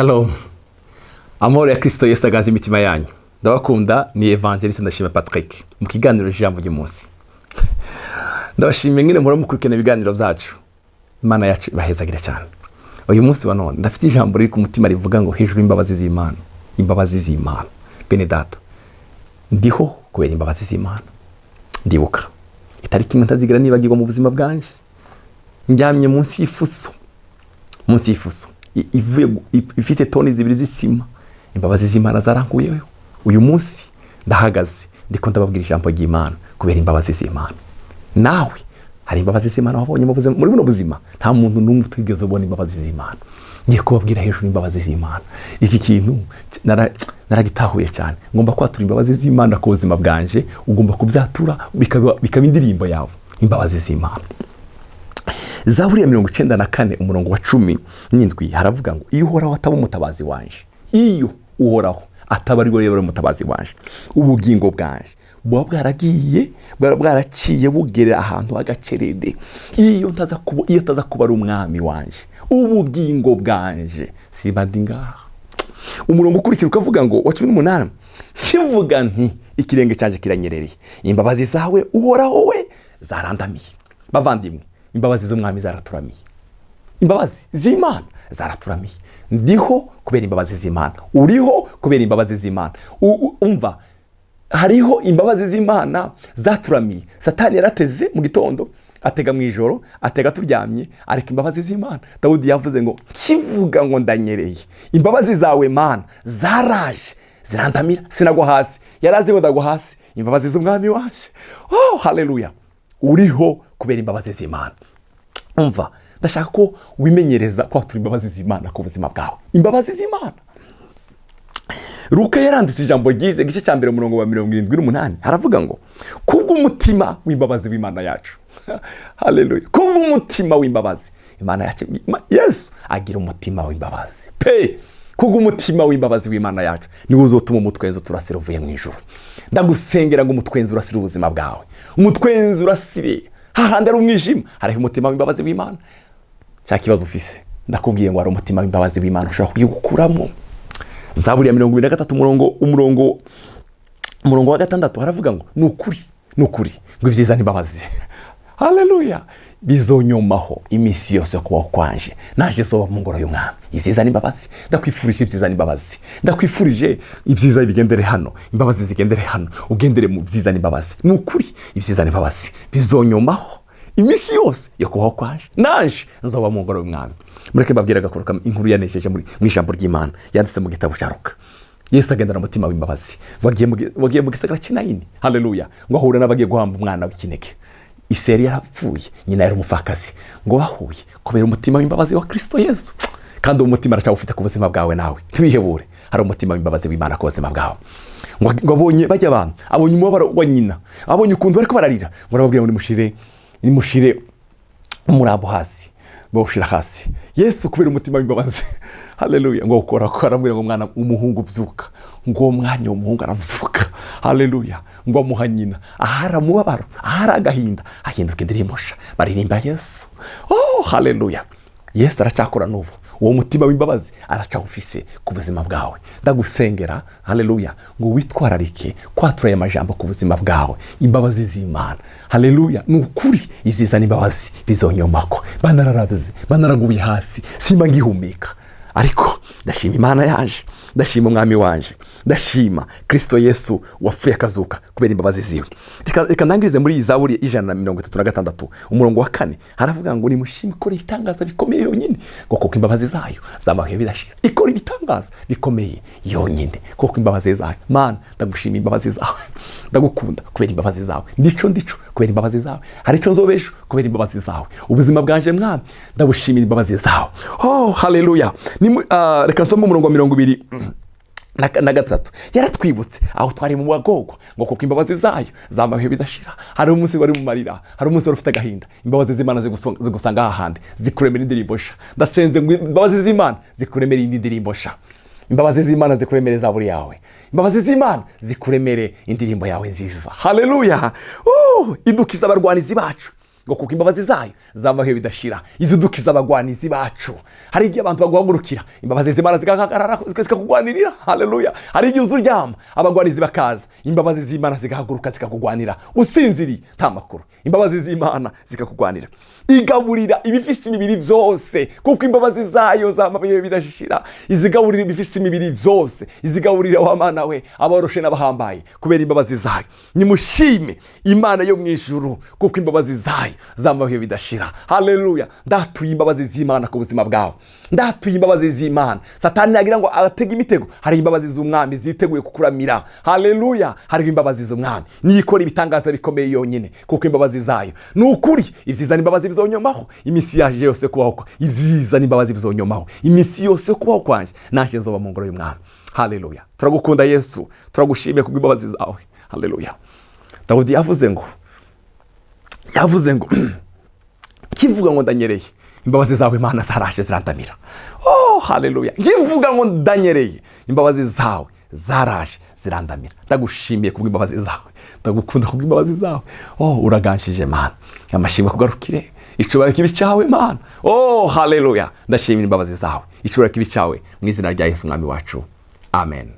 Shalom. Amahoro ya Kristo Yesu agaze imitima yanyu. Ndabakunda ni Evangeliste Ndashima Patrick mu kiganiro ijambo ry'umunsi. Ndabashimiye ngine muri mukurikirana ibiganiro byacu. Imana yacu bahezagire cyane. Uyu munsi wa none ndafite ijambo riri ku mutima rivuga ngo hejuru imbabazi z'Imana. Imbabazi z'Imana. Bene data. Ndiho kubera imbabazi z'Imana. Ndibuka. Itariki imwe ntazigira nibagirwa mu buzima bwanje. Njyamye munsi y'ifuso. Munsi y'ifuso. Ifite toni zibiri z'isima. Imbabazi z'Imana zarankuyeho. Uyu munsi ndahagaze ndiko ndababwira ijambo ry'Imana kubera imbabazi z'Imana. Nawe hari imbabazi z'Imana wabonye muri buno buzima? Nta muntu n'umwe utigeze ubona imbabazi z'Imana. Ngiye kubabwira hejuru imbabazi z'Imana. Iki kintu naragitahuye cyane. Ngomba kwatura imbabazi z'Imana ku buzima bwanje, ugomba kubyatura bikaba indirimbo yawe. Imbabazi z'Imana. Zaburi ya 94 umurongo wa 17 haravuga ngo iyo uhoraho ataba umutabazi wanje, iyo uhoraho ataba ari we umutabazi wanje, ubugingo bwanje buba bwaraciye bugerera ahantu hagacerede. Iyo taza kuba ari umwami wanje, ubugingo bwanje sibandi ngaha. Umurongo ukurikira ukavuga ngo wa 18 kivuga nti ikirenge cyaje kiranyerereye, imbabazi zawe uhoraho we zarandamiye. Bavandimwe, imbabazi z'umwami zaraturamiye. Imbabazi z'Imana zaraturamiye. Ndiho kubera imbabazi z'Imana. Uriho kubera imbabazi z'Imana. Umva, hariho imbabazi z'Imana zaturamiye. Satani yarateze mu gitondo, atega mu ijoro, atega turyamye, ariko imbabazi z'Imana. Dawudi yavuze ngo kivuga ngo ndanyereye. Imbabazi zawe Mana zaraje zirandamira, sinagwa hasi. Yarazi ngo ndagwa hasi. Imbabazi z'umwami waje. Oh, haleluya. Uriho kubera imbabazi z'Imana. Umva, ndashaka ko wimenyereza kwatura imbabazi z'Imana ku buzima bwawe. Imbabazi z'Imana. Luka yaranditse ijambo ryize igice cya 1 umurongo wa 78 haravuga ngo kubw'umutima w'imbabazi w'Imana yacu. Haleluya. Kubw'umutima w'imbabazi Imana yacu. Yesu agira umutima w'imbabazi. Kubw'umutima w'imbabazi w'Imana yacu niwe uzotuma umutwenzi turasira uvuye mu ijuru. Ndagusengera ngo umutwenzi urasira ubuzima bwawe. Umutwenzi urasire hahandi ari umwijima, hariho umutima w'imbabazi w'Imana. Cya kibazo ufise ndakubwiye ngo ari umutima w'imbabazi w'Imana ushaka kuyigukuramo. Zaburi ya 23 umurongo wa 6 haravuga ngo nukuri ngo ibyiza n'imbabazi. Haleluya. Bizonyomaho imisi yose kubaho kwanje, naje soba mu ngoro y'umwami. Ibyiza n'imbabazi. Ndakwifurije ibyiza n'imbabazi. Ndakwifurije ibyiza bigendere hano, imbabazi zigendere hano, ugendere mu byiza n'imbabazi. Nukuri ibyiza n'imbabazi bizonyomaho imisi yose yo kubaho kwanje, naje nzoba mu ngoro y'umwami. Mureke babwira gakoroka inkuru yanesheje mu ijambo ry'Imana yanditse mu gitabo cya Luka. Yesu agendana umutima w'imbabazi. Wagiye mu gisagara cy'Inayini. Haleluya. Ngo ahura n'abagiye guhamba umwana w'ikinege. Iseri yarapfuye, nyina yari umupfakazi. Ngo bahuye kubera umutima w'imbabazi wa Kristo Yesu. Kandi umutima aracyawufite ku buzima bwawe nawe. Tubihebure. Hari umutima w'imbabazi w'Imana ku buzima bwawe. Ngo abonye bajya abantu, abonye umubabaro wa nyina, abonye ukuntu bariko bararira. Ngo arababwira ngo nimushire umurambo hasi. Bawushira hasi. Yesu kubera umutima w'imbabazi. Haleluya. Ngo ukora aramubwira ngo mwana umuhungu byuka. Ngo umwanya w'umuhungu aravuka. Haleluya. Ngo amuha nyina ahara mubabaro, ahara agahinda, ahinduka indirimbo sha baririmba Yesu. Oh, haleluya. Yesu aracyakora n'ubu. Uwo mutima w'imbabazi aracyawufise ku buzima bwawe. Ndagusengera, haleluya, ngo witwararike kwatura aya majambo ku buzima bwawe. Imbabazi z'Imana. Haleluya. Nukuri ibyiza n'imbabazi bizonyomako. Banaraguye hasi, simba ngihumeka. Ariko ndashima Imana yaje, ndashima umwami wanje, ndashima Kristo Yesu wapfuye akazuka kubera imbabazi ziwe. Reka ndangirize muri iyi Zaburi 136 umurongo wa 4 haravuga ngo nimushime ikora ibitangaza bikomeye yonyine, ngo kuko imbabazi zayo zamahe bidashira. Ikora ibitangaza bikomeye yonyine kuko imbabazi zayo. Mana, ndagushima imbabazi zawe. Ndagukunda kubera imbabazi zawe. Ndico kubera imbabazi zawe. Hari ico nzobesho kubera imbabazi zawe. Ubuzima bwanje mwami ndagushimira imbabazi zawe. Oh, haleluya. Reka nsome umurongo wa 23 yaratwibutse aho twari mu bagogwa ngo kuko imbabazi zayo zamahe bidashira. Hari umunsi wari mu marira, hari umunsi wari ufite agahinda. Imbabazi z'Imana zigusanga ahandi zikuremera indirimbo sha. Ndasenze ngo imbabazi z'Imana zikuremera indirimbo sha. Imbabazi z'Imana zikuremere Zaburi yawe. Imbabazi z'Imana zikuremere indirimbo yawe nziza. Haleluya. Idukiza abarwanizi bacu. ngo kuko imbabazi zayo zamaho bidashira izidukiza abagwanizi bacu. Hari igihe abantu baguhagurukira imbabazi z'Imana zikahagarara zikakugwanirira. Haleluya. Hari igihe uzuryama abagwanizi bakaza imbabazi z'Imana zikahaguruka zikakugwanira usinziriye nta makuru. Imbabazi z'Imana zikakugwanira. Igaburira ibifise imibiri byose kuko imbabazi zayo zamaho bidashira. Izigaburira ibifise imibiri byose, izigaburira wa mana we abaroshe n'abahambaye kubera imbabazi zayo. Nimushime Imana yo mwijuru kuko imbabazi zayo zamaho bidashira. Haleluya. Ndatuye imbabazi z'Imana ku buzima bwawe. Ndatuye imbabazi z'Imana. Satani yagira ngo agatega imitego. Hari imbabazi z'Umwami ziteguye kukuramira. Haleluya. Hari imbabazi z'Umwami nikora ibitangaza bikomeye yonyine kuko imbabazi zayo nukuri. Ivyiza n'imbabazi bizonyomaho imisi yaje yose kubaho. Ivyiza n'imbabazi bizonyomaho imisi yose kubaho kwanje nanje nzoba mu ngoro y'Umwami. Haleluya. Turagukunda Yesu, turagushimiye kubwo imbabazi zawe. Haleluya. Dawudi yavuze ngo kivuga ngo ndanyereye imbabazi zawe Mana zarashe zirandamira. Oh haleluya. Kivuga ngo ndanyereye imbabazi zawe zarashe zirandamira. Ndagushimiye kubwo imbabazi zawe, ndagukunda kubwo imbabazi zawe. Oh uraganshije Mana, amashimwe kugarukire. Icubahiro kibi cyawe Mana. Oh haleluya. Ndashimira imbabazi zawe, icubahiro kibi cyawe mu izina rya Yesu Mwami wacu. Amen.